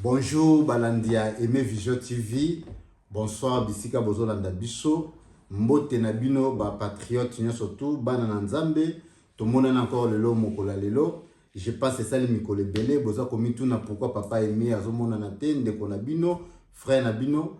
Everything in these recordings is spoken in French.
Bonjour Balandia Aimé Vision TV. Bonsoir Bisika Bozolanda Biso. Mbote na bino ba patriote surtout bana na Nzambe. Tout le monde encore lelo mokola lelo. Je passe ça les mikolo belé boza komi tuna pourquoi papa Aimé azomona na te ndeko na bino, frère na bino.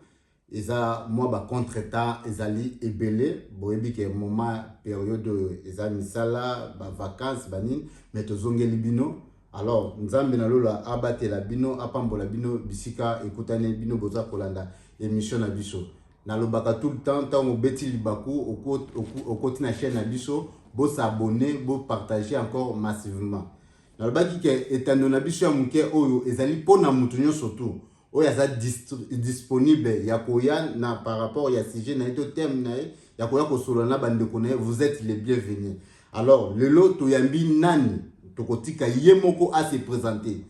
Eza moi ba contre-temps ezali ebelé boyebi ke moment période eza misala ba vacances banin mais tozongeli bino. Alors, Nzambe na lola abate la bino, apambola bino, bisika, ekutane bino, boza kolanda, émission na biso. Na lobaka tout le temps, tant au beti libaku, au côté na chaîne na biso, bo s'abonner, bo partager encore massivement. Na lobaki ke etando na biso ya muke oyo, ezali pona mutunyo surtout. Oyo yaza disponible, yakoya na par rapport ya sujet na eto thème na yakoya ko solo na bande konaye, vous êtes les bienvenus. Alors, lelo toyambi nani tokotika yemoko a se présenter.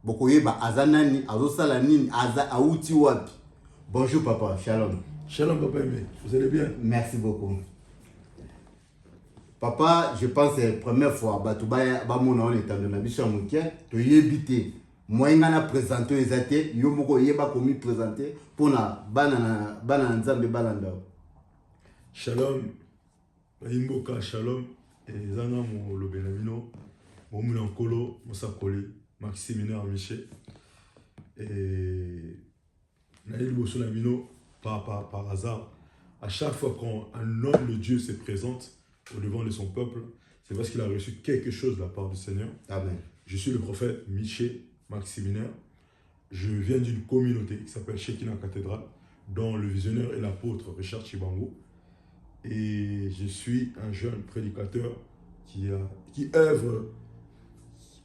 Bokoyeba azanani, azosala nini, aza auti wapi. Bonjour papa, shalom. Shalom papa Aimé, vous allez bien? Merci beaucoup. Papa, je pense que c'est la première fois batubaya bamona on est en nabisha mukia, to yebité. Moi ngana présenter ezate, yomoko yeba komi présenter pour na bana nzambe balanda. Shalom. Imboka shalom et zana mo lobenamino. Mon Moulankolo, Moussakoli, Maximilien Miché. Et Naïl Bossolamino, par hasard, à chaque fois qu'un homme de Dieu se présente au devant de son peuple, c'est parce qu'il a reçu quelque chose de la part du Seigneur. Amen. Je suis le prophète Miché Maximilien. Je viens d'une communauté qui s'appelle Shekinah Cathédrale, dont le visionnaire est l'apôtre Richard Chibango. Et je suis un jeune prédicateur qui œuvre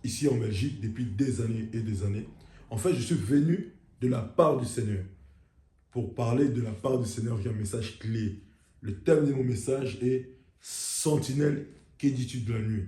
ici en Belgique depuis des années et des années. En fait, je suis venu de la part du Seigneur. Pour parler de la part du Seigneur, j'ai un message clé. Le thème de mon message est « Sentinelle, que dis-tu de la nuit ?»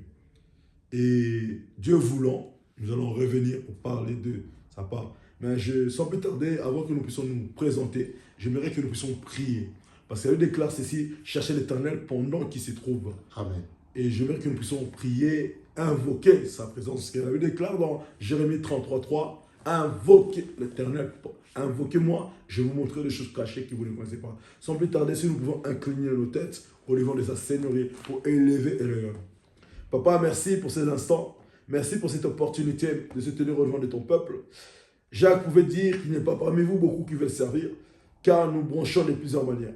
Et Dieu voulant, nous allons revenir pour parler de sa part. Mais sans plus tarder, avant que nous puissions nous présenter, j'aimerais que nous puissions prier. Parce qu'elle déclare ceci, « Cherchez l'Éternel pendant qu'il se trouve. » Amen. Et j'aimerais que nous puissions prier, invoquer sa présence. Ce qu'elle déclare dans Jérémie 33:3, invoquez l'Éternel. Invoquez-moi, je vais vous montrer des choses cachées que vous ne connaissez pas. Sans plus tarder, si nous pouvons incliner nos têtes au devant de sa Seigneurie pour élever et le. Papa, merci pour ces instants. Merci pour cette opportunité de se tenir au devant de ton peuple. Jacques pouvait dire qu'il n'y a pas parmi vous beaucoup qui veulent servir, car nous branchons de plusieurs manières.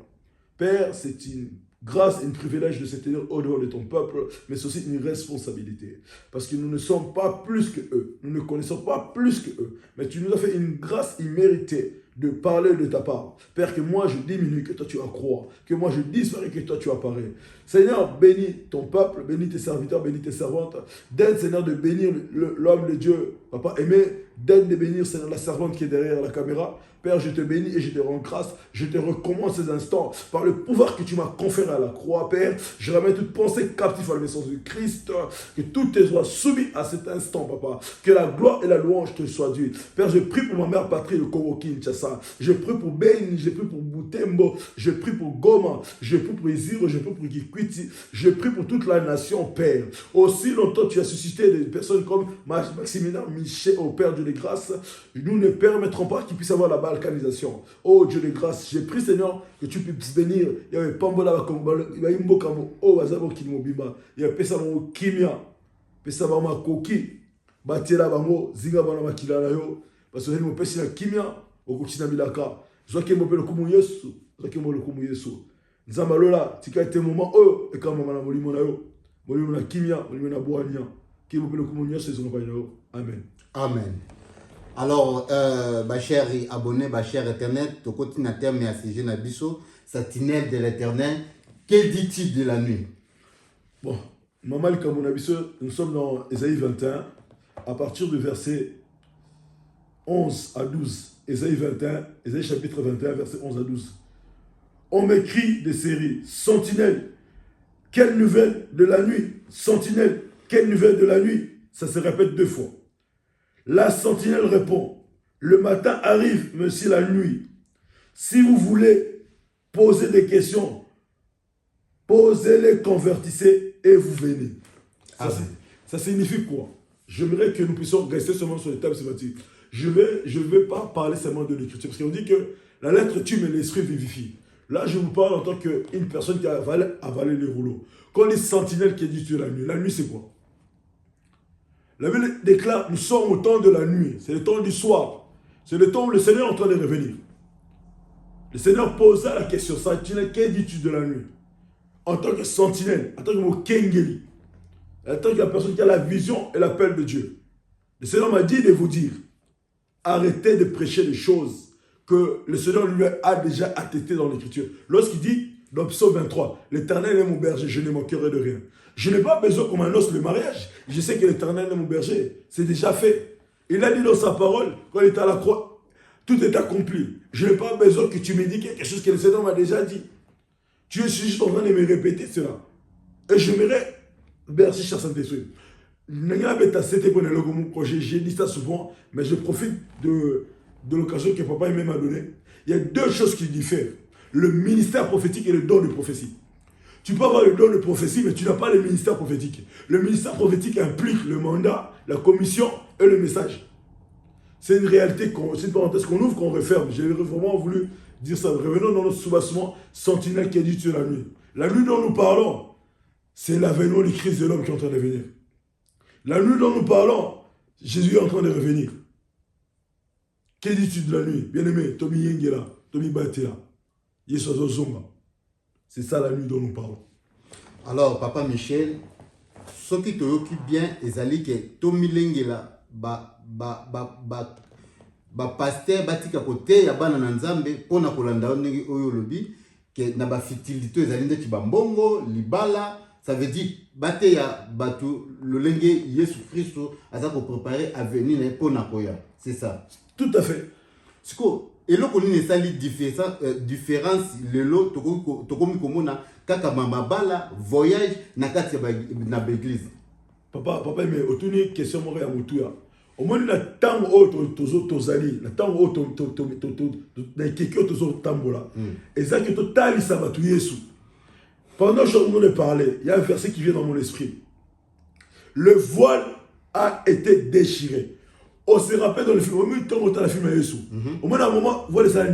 Père, c'est une grâce et un privilège de se tenir au devant de ton peuple, mais c'est aussi une responsabilité. Parce que nous ne sommes pas plus que eux. Nous ne connaissons pas plus que eux. Mais tu nous as fait une grâce imméritée de parler de ta part. Père, que moi je diminue, que toi tu accrois. Que moi je disparais, que toi tu apparais. Seigneur, bénis ton peuple, bénis tes serviteurs, bénis tes servantes. D'aide, Seigneur, de bénir l'homme de Dieu. Papa aimé, d'aide de bénir, Seigneur, la servante qui est derrière la caméra. Père, je te bénis et je te rends grâce. Je te recommande ces instants par le pouvoir que tu m'as conféré à la croix, Père. Je ramène toute pensée captive à l'obéissance de Christ. Que tout te soit soumis à cet instant, Papa. Que la gloire et la louange te soient dues. Père, je prie pour ma mère patrie de Congo Kinshasa. Je prie pour Beni, je prie pour Boutembo, je prie pour Goma, je prie pour Iziro, je prie pour Kikwiti. Je prie pour toute la nation, Père. Aussi longtemps tu as suscité des personnes comme Maximilien Miché, au Père Dieu de grâce. Nous ne permettrons pas qu'il puisse avoir la balkanisation. Oh Dieu de grâce, j'ai prie Seigneur que tu puisses bénir. Il y a Pambola, il y a Imbokamo, oh Wazabo Kinimobima, il y a Pesamo Kimia, Pesabama Koki, Batela Bamo, Ziga Banama Kilanayo, parce que nous pèsons la Kimia, au Kuchina Milaka, Zoké Mobile Kumu Yesu, Zoké Mobile Kumu Yesu. Nzamalola, tika ete moment, oh, et quand maman a molimo na yo, molimo na Kimia, molimo na Boania, qui Mobile Kumu Yesu, ils ont pas yo. Amen. Amen. Alors, ma chère abonné, ma chère Internet, tu continues à terme et à CG Nabiso, sentinelle de l'Éternel, que dit-il de la nuit? Bon, Maman Kamonabiso, nous sommes dans Ésaïe 21, à partir du verset 11 à 12. Ésaïe 21, Ésaïe chapitre 21, verset 11 à 12. On m'écrit des séries, sentinelle, quelle nouvelle de la nuit? Sentinelle, quelle nouvelle de la nuit? Ça se répète 2 fois. La sentinelle répond, le matin arrive, mais aussi la nuit. Si vous voulez poser des questions, posez-les, convertissez et vous venez. Ça signifie quoi? J'aimerais que nous puissions rester seulement sur les tables sémantiques. je vais pas parler seulement de l'écriture. Parce qu'on dit que la lettre tue, mais l'esprit vivifie. Là, je vous parle en tant qu'une personne qui a avalé les rouleaux. Quand les sentinelles qui dit tuer la nuit c'est quoi? La Bible déclare, nous sommes au temps de la nuit. C'est le temps du soir. C'est le temps où le Seigneur est en train de revenir. Le Seigneur posa la question, sentinelle, qu'est dis-tu de la nuit? En tant que sentinelle, en tant que Mokengeli, en tant que la personne qui a la vision et l'appel de Dieu. Le Seigneur m'a dit de vous dire, arrêtez de prêcher les choses que le Seigneur lui a déjà attestées dans l'Écriture. Lorsqu'il dit, dans Psaume 23, l'Éternel est mon berger, je ne manquerai de rien. Je n'ai pas besoin qu'on m'annonce le mariage. Je sais que l'Éternel est mon berger. C'est déjà fait. Il a dit dans sa parole, quand il était à la croix, tout est accompli. Je n'ai pas besoin que tu me dises quelque chose que le Seigneur m'a déjà dit. Tu es juste en train de me répéter cela. Et j'aimerais, merci cher Saint-Esprit. J'ai dit ça souvent, mais je profite de l'occasion que papa m'a donnée. Il y a deux choses qui diffèrent. Le ministère prophétique et le don de prophétie. Tu peux avoir le don de prophétie, mais tu n'as pas le ministère prophétique. Le ministère prophétique implique le mandat, la commission et le message. C'est une réalité, c'est une parenthèse qu'on ouvre, qu'on referme. J'ai vraiment voulu dire ça. Revenons dans notre soubassement, sentinelle qui a dit tuer la nuit. La nuit dont nous parlons, c'est l'avènement du Christ de l'homme qui est en train de venir. La nuit dont nous parlons, Jésus est en train de revenir. Que dis-tu de la nuit? Bien-aimé, Tomi Yengela, Tomi Batela, Yesozo Zonga. C'est ça la nuit dont nous parlons. Alors, Papa Michel, ce qui te occupe bien, c'est que Tomi Yengela, pasteur batika côté ya bana nzambe pona kolanda ndenge oyo lobi ke na ba fitilité ezali ndeti bambongo libala, ça veut dire bate ya batu lolenge Yesu Christo aza ko préparer à venir pona koya, c'est ça. Tout à fait. Siko eloko nini sali différence lelo tokomi komona kaka mabala voyage na kati na l'église. Papa mais otuni question mo ya mutuya. Au moins, la temps où tozali, la temps où et ça que total ça va tout Yesu. Pendant que je vous ai parlé, il y a un verset qui vient dans mon esprit. Le voile a été déchiré. On se rappelle dans le film, au moins temps où tu as le film à Yesu. Au moins, à un moment, voilà ça.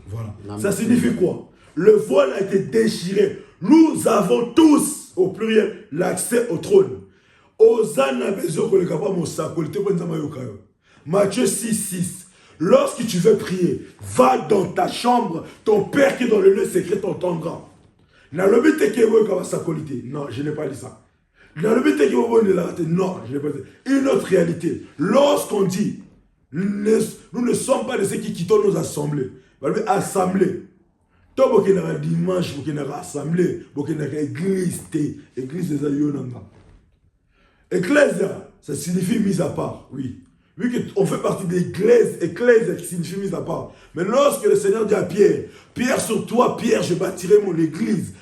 Voilà. Ça signifie quoi? Le voile a été déchiré. Nous avons tous, au pluriel, l'accès au trône. Matthieu 6:6. Lorsque tu veux prier, va dans ta chambre, ton Père qui est dans le lieu secret t'entendra. Non, je n'ai pas dit ça. Non, je n'ai pas dit. Une autre réalité. Lorsqu'on dit, nous ne sommes pas de ceux qui quittent nos assemblées. Assemblée. Toi, vous avez dimanche, vous avez assemblée, vous avez église, église des Ayonanga. Ecclésia, ça signifie mise à part, oui. Vu qu'on fait partie de l'église, ecclésia qui signifie mise à part. Mais lorsque le Seigneur dit à Pierre, Pierre sur toi, Pierre, je bâtirai mon église.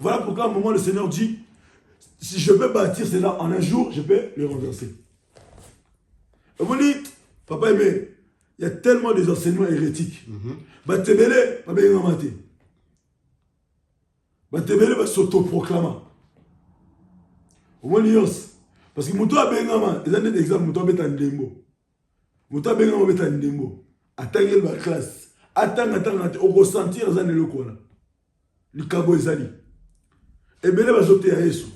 Voilà pourquoi à un moment le Seigneur dit, si je peux bâtir cela en un jour, je peux le renverser. Et vous dites, papa aimé, il y a tellement des enseignements hérétiques. Batebele, papa aimé, Batebele va s'autoproclamer. Au moins, parce que Moutou a bengama, les années d'examen, Moutou a bêta ndembo. Moutou a bengama bêta ndembo. Attends la classe. Attends, on ressentir les années locales. Le cabo ezali. Et bien, va jeter à Yesu.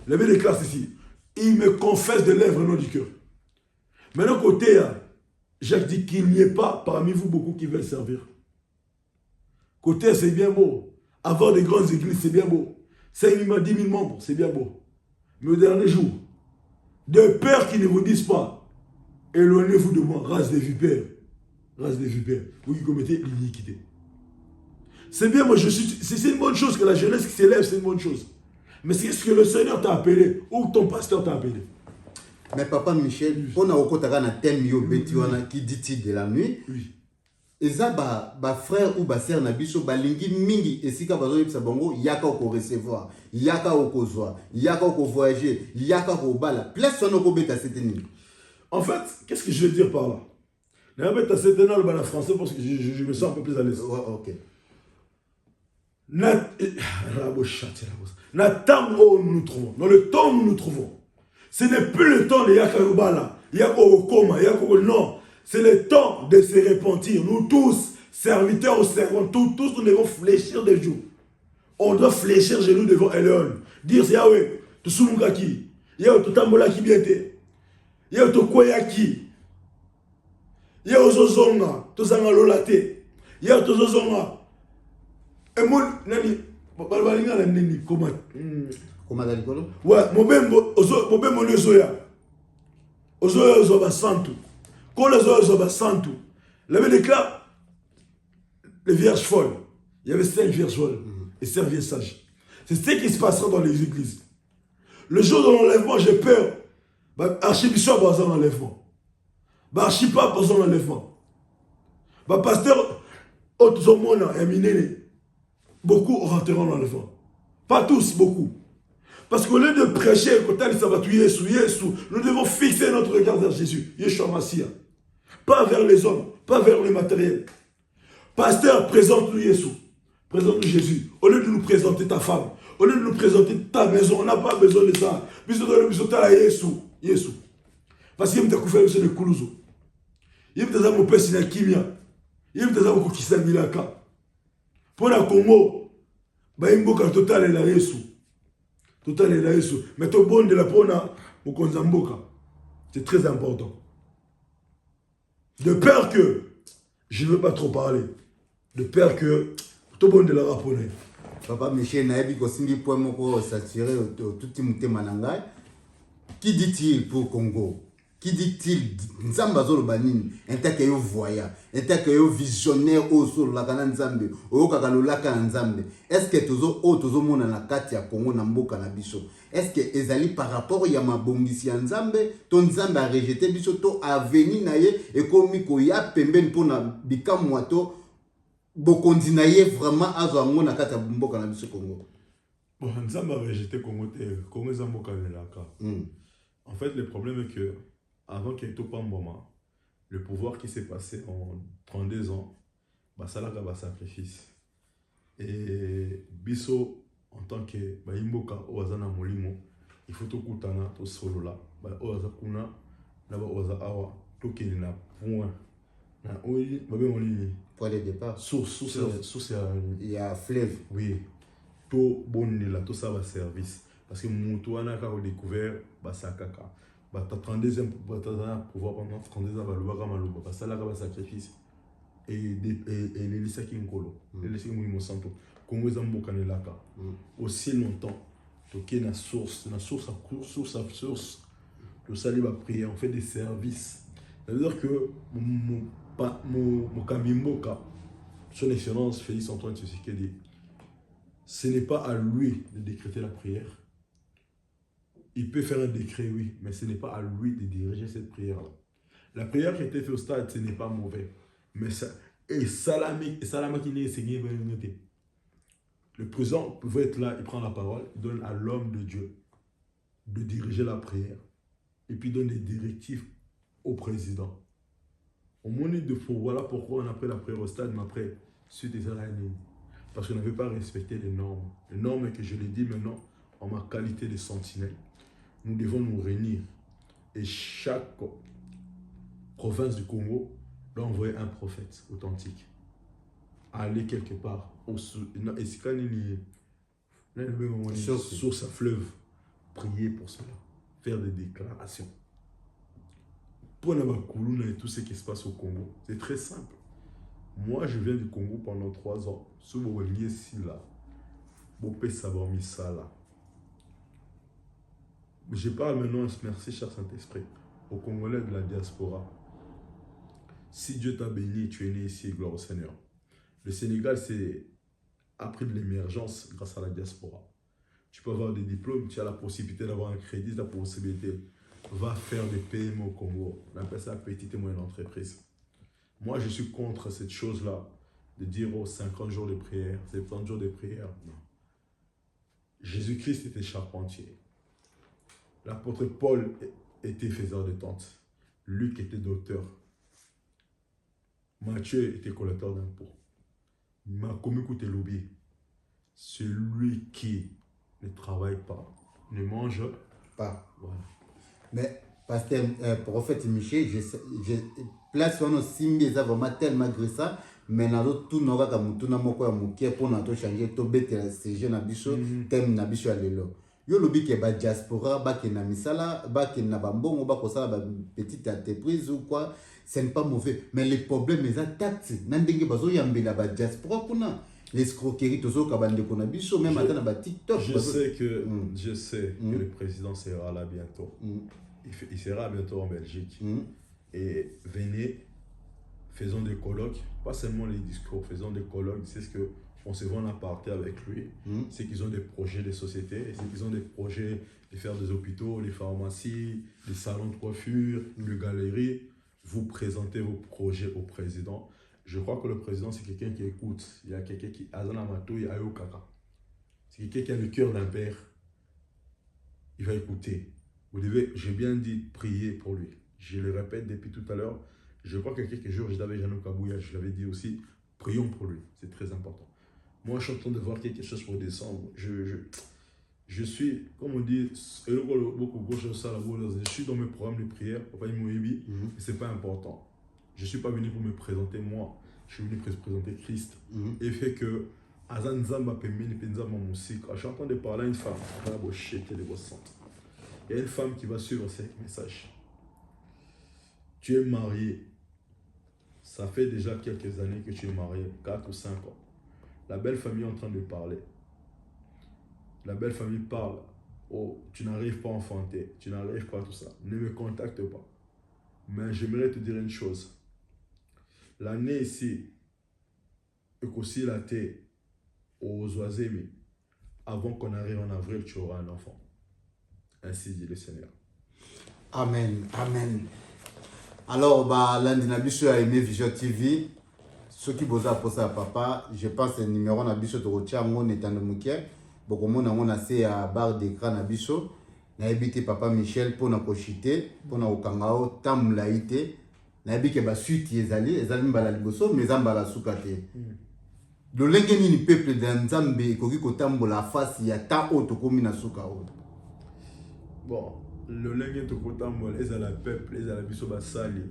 Les belles classes ici. Il me confesse de lèvres non du cœur. Maintenant, côté, Jacques dit qu'il n'y ait pas parmi vous beaucoup qui veulent servir. Côté, c'est bien beau. Avoir des grandes églises, c'est bien beau. 5 000, 10 000 membres, c'est bien beau. Mais au dernier jour, de peur qu'ils ne vous disent pas, éloignez-vous de moi, race des vipères. Race des vipères. Vous qui commettez l'iniquité. C'est bien, moi c'est une bonne chose que la jeunesse qui s'élève, c'est une bonne chose. Mais c'est ce que le Seigneur t'a appelé ou ton pasteur t'a appelé. Mais papa Michel, on a encore un thème qui dit de la nuit. Oui. Et ça, frère ou sœur nabiso balingi mingi esika bazo yebisa bango yaka ko recevoir, yaka ko zwa, yaka ko voyager, yaka ko bala. Place son ko beta seteni. En fait, qu'est-ce que je veux dire par là? La beta seteni le bala français parce que je me sens un peu plus à l'aise. Ouais, OK. Dans le temps où nous nous trouvons, Ce n'est plus le temps de Yakarubala, Yakokoma, Yakoko, non. C'est le temps de se repentir. Nous tous, serviteurs ou servants, tous nous devons fléchir des jours. On doit fléchir genoux devant Elion. Dire, c'est Yahweh, tu soumukaki, Yahweh, tu tambolaki biete, Yahweh, tu koyaki, Yahweh, tu zonga, tu zanga lolate, Yahweh, tu zonga. Et moi, nani, balinga la nini, comment? Comment d'alikolo? Ouais, mobembo ne zoya. Ozoya ozoba santu. Quand les ozoya ozoba santu, la Bible déclare les vierges folles. Il y avait 5 vierges folles et 5 vierges sages. C'est ce qui se passera dans les églises. Le jour de l'enlèvement, j'ai peur. Archibishop a besoin d'enlèvement. Archipap a besoin d'enlèvement. Pasteur, Otzomona et Minene, beaucoup rentreront dans l'enlèvement. Pas tous, beaucoup. Parce qu'au lieu de prêcher, nous devons fixer notre regard vers Jésus, Yeshua Massia. Pas vers les hommes, pas vers le matériel. Pasteur, présente-nous Jésus. Présente-nous Jésus. Au lieu de nous présenter ta femme, au lieu de nous présenter ta maison, on n'a pas besoin de ça. Jésus. Parce qu'il y a des gens qui Koulouzo. Il y a des gens qui ont Kimia. Il y a des gens qui ont Milaka. Pour la Congo, il y a un total de Jésus. Total est là, mais tout bon de la pona, c'est très important. De peur que, je ne veux pas trop parler, de peur que, tout bon de la raponner. Papa Michel Naebi Kosindi Poemoko s'attirer tout le manangai. Qui dit-il pour Congo? Qui dit-il Nzamba Zolo Banini, un tel que yo voyant, un tel que yo visionnaire au sol la kana Nzambe, au kakalo la kana Nzambe. Est-ce que tozo mona na kati ya Congo na mboka na biso? Est-ce que ezali par rapport ya mabongisi ya Nzambe, ton Nzambe a rejeté biso to a veni na ye et komi ko ya pembeni pona bikamwa to bokondi na ye vraiment azo na kati ya mboka na biso Congo? Bon, Nzambe a rejeté Congo Congo Zamboka Nelaka. En fait, le problème est que avant qu'il y ait tout Pamboma, le pouvoir qui s'est passé en 32 ans, ça a un sacrifice. Et Bisso, en tant que Imboka, Oazana Molimo, il faut tout Koutana, tout solo là, Oaza Kuna, là-bas Oaza Awa, tout qui est là, point. Point de départ. Source, il y a fleuve. Oui. Tout bon là, tout ça va service. Parce que Moutouana a découvert, ça caca. Tu as 32e pouvoir pendant 32 ans, ça là un sacrifice. Et les lycées qui sont les lycées qui sont Congo Zamboka Nelaka. Aussi longtemps, tu as une source, le salut va prier, on fait des services. Ça veut dire que mon Kamimboka, son excellence Félix Antoine Tshisekedi, ce n'est pas à lui de décréter la prière. Il peut faire un décret, oui, mais ce n'est pas à lui de diriger cette prière-là. La prière qui a été faite au stade, ce n'est pas mauvais. Mais ça, et Salami qui n'est enseigné, le président pouvait être là, il prend la parole, il donne à l'homme de Dieu de diriger la prière. Et puis il donne des directives au président. Au moins, voilà pourquoi on a pris la prière au stade, mais après, suite à la ligne. Parce qu'on n'avait pas respecté les normes. Les normes que je l'ai dit maintenant, en ma qualité de sentinelle. Nous devons nous réunir. Et chaque province du Congo doit envoyer un prophète authentique. Aller quelque part. Et c'est quand il sur sa fleuve. Prier pour cela. Faire des déclarations. Pour Namakuluna et tout ce qui se passe au Congo, c'est très simple. Moi, je viens du Congo pendant 3 ans. Sous Boualier Silla. Bopé Sabormi Sala. Je parle maintenant, merci cher Saint-Esprit, aux Congolais de la diaspora. Si Dieu t'a béni, tu es né ici, gloire au Seigneur. Le Sénégal a pris de l'émergence grâce à la diaspora. Tu peux avoir des diplômes, tu as la possibilité d'avoir un crédit, la possibilité. Va faire des PME au Congo. On appelle ça petite et moyenne entreprise. Moi, je suis contre cette chose-là, de dire 50 jours de prière, 70 jours de prière. Non. Jésus-Christ était charpentier. L'apôtre Paul était faiseur de tentes. Luc était docteur. Matthieu était collecteur d'impôts. Makomikou était lobby. Celui qui ne travaille pas, ne mange pas. Pas. Voilà. Mais pasteur prophète Michel, place on simbi ça vraiment tellement gressa mais na tout n'aura ka mutuna moko ya mukie pour na to changer to betela CG na biso thème na biso ya lelo. Yo lobi ke ba diaspora ba ke na misala ba ke na bambongo ba ko sala ba petite entreprise ou quoi, ce n'est pas mauvais mais les problèmes les attaques na ndenge bazo yambela ba diaspora kuna l'escroquerie tozo ka bande ko na biso même atana ba TikTok. Je sais que le président sera là bientôt. Il sera bientôt en Belgique. Et venez, faisons des colloques, pas seulement les discours, faisons des colloques. C'est ce que on se voit en aparté avec lui. C'est qu'ils ont des projets de société, c'est qu'ils ont des projets de faire des hôpitaux, des pharmacies, des salons de coiffure, des galeries. Vous présentez vos projets au président. Je crois que le président, c'est quelqu'un qui écoute. Il y a quelqu'un qui a c'est quelqu'un qui a le cœur d'un père. Il va écouter. Vous devez, j'ai bien dit, prier pour lui. Je le répète depuis tout à l'heure. Je crois que quelques jours, je l'avais Jeannot Kabouya, je l'avais dit aussi, prions pour lui. C'est très important. Moi, je suis en train de voir quelque chose pour décembre. Je suis, comme on dit, je suis dans mes programmes de prière. Papa Imoebi, et ce n'est pas important. Je ne suis pas venu pour me présenter moi. Je suis venu pour présenter Christ. Et fait que, je suis en train de parler à une femme. Il y a une femme qui va suivre ce message. Tu es marié. Ça fait déjà quelques années que tu es marié, 4 ou 5 ans. La belle famille est en train de parler. La belle famille parle. Oh, tu n'arrives pas à enfanter. Tu n'arrives pas à tout ça. Ne me contacte pas. Mais j'aimerais te dire une chose. L'année ici, et qu'aussi la terre, aux oiseaux, avant qu'on arrive en avril, tu auras un enfant. Ainsi dit le Seigneur. Amen. Amen. Alors, lundi, Nabiso a aimé Vision TV. Ceux qui bossent pour ça, papa, je pense que le numéro Nabiso de Rotiango est en Mouké. Beaucoup de monde a assez à barre d'écran Nabiso. Na habité papa Michel pour na kochité, pour na okangao, tam laïté. Na habité ba suite ezali mbala liboso, mais mbala sukate. Le lengeni ni peuple de Nzambe koki kotambola face ya ta auto komi na suka auto. Bon, le lengeni to kotambola ezala peuple, ezala biso ba sali.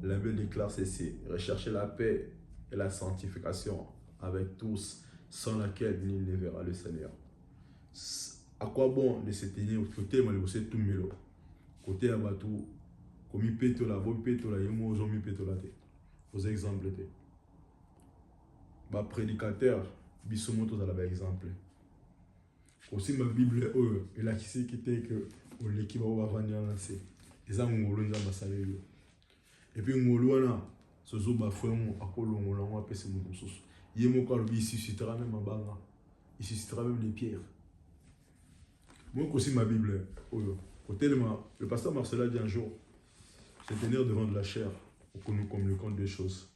La Bible déclare ceci, recherchez la paix et la sanctification avec tous, sans laquelle nul ne verra le Seigneur. À quoi bon de se tenir au côté de tout milo? Côté à bateau, comme il pète la voix, pète la yémo, aux hommes, pète la tête. Aux exemples. Ma prédicateur, bissomoto dans la exemple. Aussi ma Bible, il a qui sait qui était que l'équipe va venir lancer. Ils ont un dans ma salle. Et puis, Moulouana, ce jour, ma frère, à quoi l'on a passé mon sous. Yémo, quand il suscitera même un banga, il suscitera même les pierres. Moi aussi ma Bible, le pasteur Marcel a dit un jour, se tenir devant de la chair pour que nous communiquions deux choses,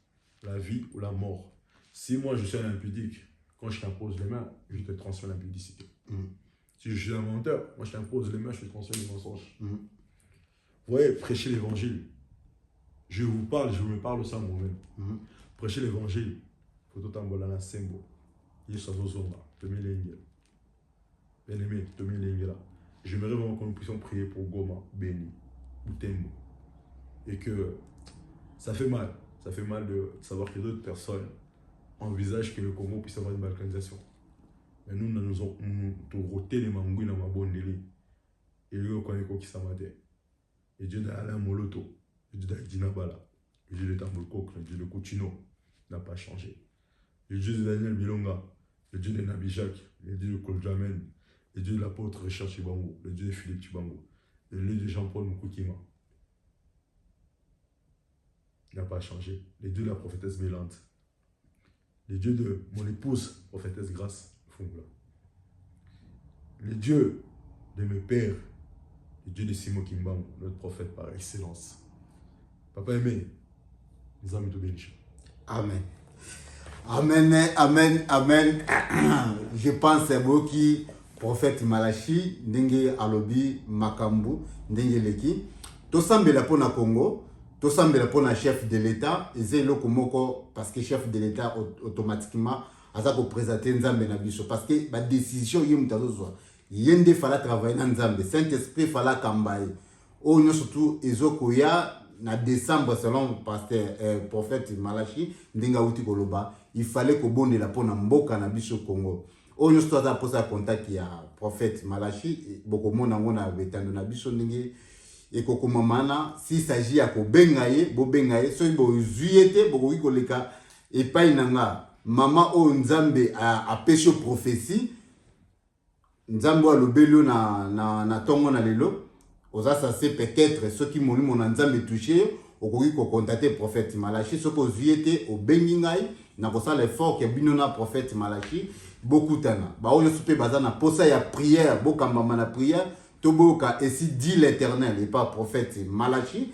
la vie ou la mort. Si moi je suis un impudique, quand je t'impose les mains, je te transmets l'impudicité. Si je suis un menteur, moi je t'impose les mains, je te transmets les mensonges. Vous voyez, prêcher l'évangile. Je vous parle, je me parle aussi à moi-même. Prêcher l'évangile, il faut tout emballer dans symbole. Il y a bien-aimé, j'aimerais vraiment que nous puissions prier pour Goma, Beni, Butembo. Et que ça fait mal de savoir que d'autres personnes envisagent que le Congo puisse avoir une balkanisation. Mais nous nous avons roté les mangouis dans ma bonne délire. Et nous connaissons qui ça m'a dit. Et Dieu d'Alain Moloto, le Dieu d'Adinabala, le Dieu de Tambulkok, le Dieu de Coutinho n'a pas changé. Le Dieu de Daniel Bilonga, le Dieu de Nabi Jacques, le Dieu de Koljamen, le Dieu de l'apôtre Richard Chibango, le Dieu de Philippe Chibango, le Dieu de Jean-Paul Mukukima. Il n'a pas changé. Le Dieu de la prophétesse Mélante, le Dieu de mon épouse, prophétesse Grâce Fungula, le Dieu de mes pères, le Dieu de Simon Kimbango, notre prophète par excellence. Papa aimé, les amis de bénis. Amen. Amen, amen, amen. Je pense à Boki, prophète Malachi, Ndenge Alobi, Makambu, Ndenge Leki. Tosambela pona Congo, tosambela pona chef de l'État, et c'est le Komoko, parce que chef de l'État automatiquement, a ça pour présenter Nzambe na biso, parce que la décision, il y a yende fala travailler dans Nzambe, Saint-Esprit fala kambaye. oyo surtout ezokoya na décembre selon pasteur prophète Malachi ndinga uti koloba il fallait kobondela pona mboka na biso Congo. Oyo surtout aza posa contact ya prophète Malachi bokomona ngo na betando na biso ndinge ekokoma mana s'il s'agit ya kobenga ye bobenga ye soki bozuyete bokoki koleka epai nanga mama oyo nzambe apesho prophétie nzambe alobeli na tongo na lelo oza sase peut-être soki molimo na nzambe touché okoki kocontacter prophète Malachi soki ozuyete obengi ngai na kosala effort ke bino na prophète Malachi bokutana baoyo supe baza na posa ya prière bokambama na prière toboka esi dit l'Éternel et pas prophète Malachi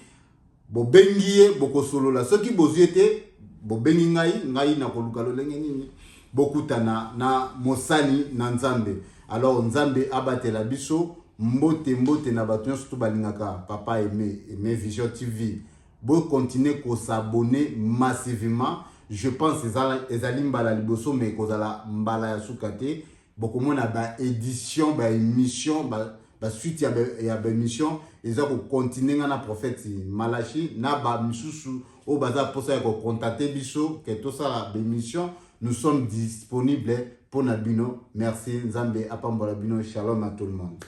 bobengi ye bokosolola soki bozuyete bobengi ngai na koluka lolenge nini bokutana na mosani na nzambe. Alors nzambe abatela biso mbote na bato nyonso to balingaka papa aimé Vision TV bo continuer ko s'abonner massivement. Je pense ezali mbala liboso mais kozala mbala ya sukate bokomona ba édition ba émission ba suite ya ba émission eza ko continuer na prophète Malachi na ba misusu o baza posa ko contacter biso que tout ça la émission nous sommes disponibles pour Nabino. Merci Nzambe apambola bino. Shalom à tout le monde.